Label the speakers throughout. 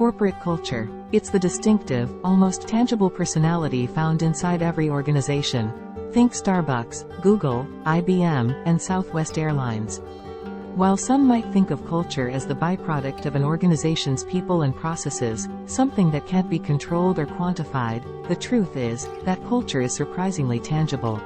Speaker 1: Corporate culture. It's the distinctive, almost tangible personality found inside every organization. Think Starbucks, Google, IBM, and Southwest Airlines. While some might think of culture as the byproduct of an organization's people and processes, something that can't be controlled or quantified, the truth is that culture is surprisingly tangible.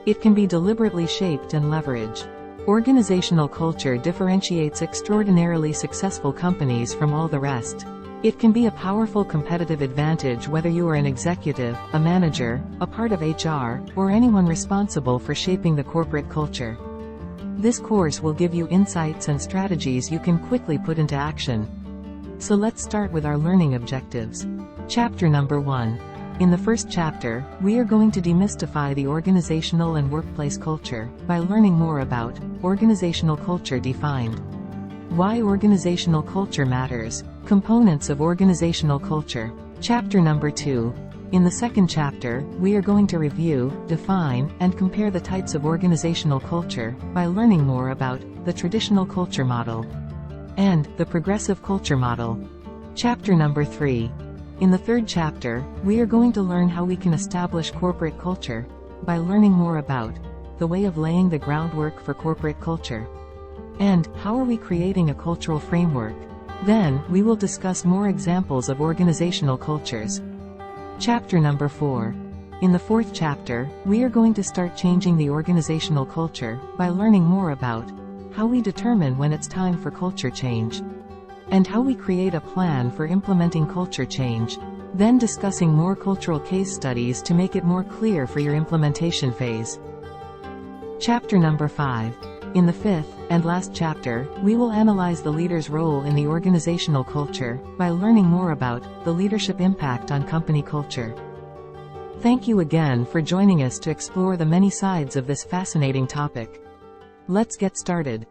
Speaker 1: It can be deliberately shaped and leveraged. Organizational culture differentiates extraordinarily successful companies from all the rest. It can be a powerful competitive advantage whether you are an executive, a manager, a part of HR, or anyone responsible for shaping the corporate culture. This course will give you insights and strategies you can quickly put into action. So let's start with our learning objectives. Chapter number 1. In the first chapter, we are going to demystify the organizational and workplace culture by learning more about organizational culture defined. Why organizational culture matters. Components of organizational culture. Chapter number 2. In the second chapter, we are going to review, define, and compare the types of organizational culture by learning more about the traditional culture model and the progressive culture model. Chapter number 3. In the third chapter, we are going to learn how we can establish corporate culture by learning more about the way of laying the groundwork for corporate culture and how are we creating a cultural framework. Then, we will discuss more examples of organizational cultures. Chapter number 4. In the fourth chapter, we are going to start changing the organizational culture by learning more about how we determine when it's time for culture change and how we create a plan for implementing culture change, then discussing more cultural case studies to make it more clear for your implementation phase. Chapter number 5. In the fifth and last chapter, we will analyze the leader's role in the organizational culture by learning more about the leadership impact on company culture. Thank you again for joining us to explore the many sides of this fascinating topic. Let's get started.